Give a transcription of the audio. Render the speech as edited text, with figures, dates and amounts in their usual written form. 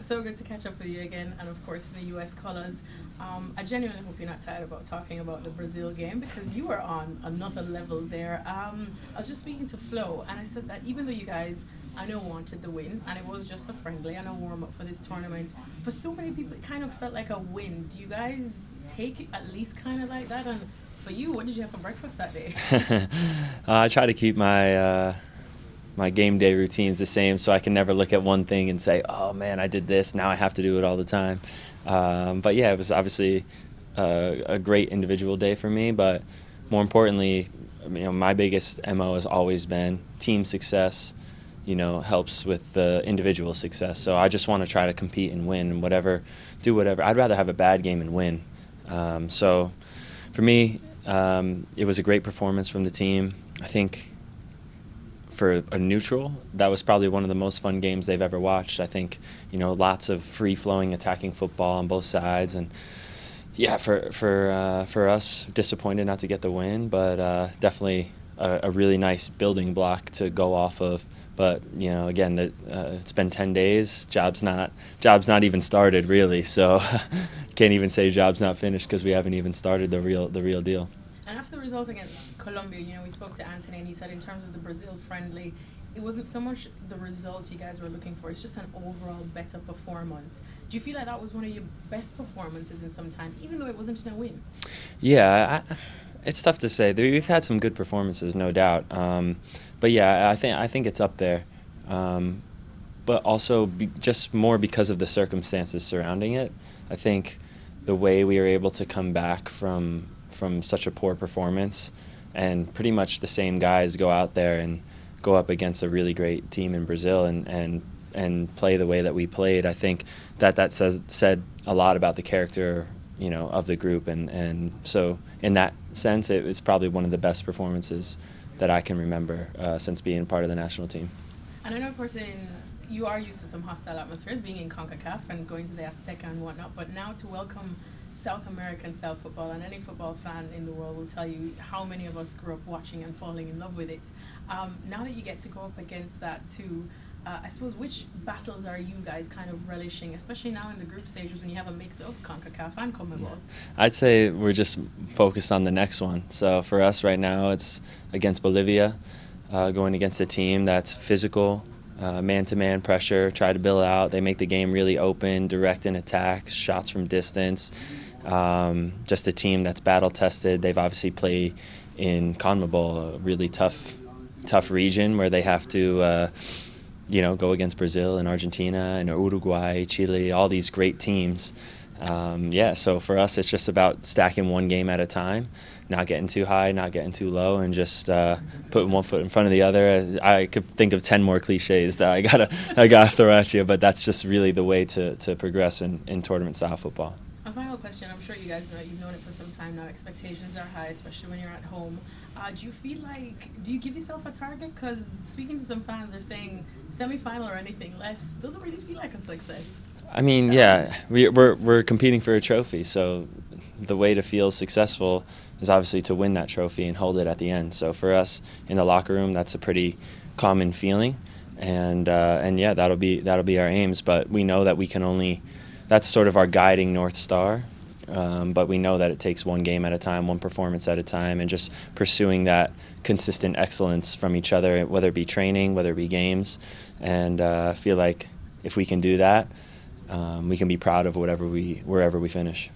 So good to catch up with you again, and of course the US colors. I genuinely hope you're not tired about talking about the Brazil game because you are on another level there. I was just speaking to Flo, and I said that even though you guys, I know, wanted the win, and it was just a friendly and a warm up for this tournament, for so many people it kind of felt like a win. Do you guys take it at least kind of like that? And for you, what did you have for breakfast that day? I try to keep my game day routines the same, so I can never look at one thing and say, "Oh man, I did this. Now I have to do it all the time." But yeah, it was obviously a great individual day for me. But more importantly, my biggest MO has always been team success. Helps with the individual success. So I just want to try to compete and win, and do whatever. I'd rather have a bad game and win. So for me, it was a great performance from the team. I think for a neutral, that was probably one of the most fun games they've ever watched. I think, lots of free-flowing attacking football on both sides, and yeah, for us, disappointed not to get the win, but definitely a really nice building block to go off of. But again, it's been 10 days. Job's not even started really. So can't even say job's not finished because we haven't even started the real deal. And after the result against Colombia, we spoke to Anthony, and he said in terms of the Brazil friendly, it wasn't so much the result you guys were looking for, it's just an overall better performance. Do you feel like that was one of your best performances in some time, even though it wasn't in a win? Yeah, it's tough to say. We've had some good performances, no doubt. But yeah, I think it's up there. But also just more because of the circumstances surrounding it. I think the way we were able to come back from such a poor performance, and pretty much the same guys go out there and go up against a really great team in Brazil and play the way that we played. I think that said a lot about the character, of the group, and so in that sense, it was probably one of the best performances that I can remember since being part of the national team. And I know, of course, you are used to some hostile atmospheres, being in CONCACAF and going to the Azteca and whatnot, but now to welcome South American style football, and any football fan in the world will tell you how many of us grew up watching and falling in love with it. Now that you get to go up against that too, I suppose, which battles are you guys kind of relishing, especially now in the group stages when you have a mix of CONCACAF and CONMEBOL? I'd say we're just focused on the next one. So for us right now, it's against Bolivia, going against a team that's physical, man-to-man pressure, try to build out. They make the game really open, direct in attack, shots from distance. Just a team that's battle-tested. They've obviously played in CONMEBOL, a really tough region where they have to go against Brazil and Argentina and Uruguay, Chile, all these great teams. So for us, it's just about stacking one game at a time, not getting too high, not getting too low, and just putting one foot in front of the other. I could think of 10 more cliches that I gotta throw at you, but that's just really the way to progress in tournament-style football. A final question. I'm sure you guys know, you've known it for some time now. Expectations are high, especially when you're at home. Do you give yourself a target? Because speaking to some fans, they're saying semi-final or anything less doesn't really feel like a success. I mean, yeah, we're competing for a trophy, so the way to feel successful is obviously to win that trophy and hold it at the end. So for us in the locker room, that's a pretty common feeling, and yeah, that'll be our aims. But we know that we can only, that's sort of our guiding North Star. But we know that it takes one game at a time, one performance at a time, and just pursuing that consistent excellence from each other, whether it be training, whether it be games, and feel like if we can do that, we can be proud of wherever we finish.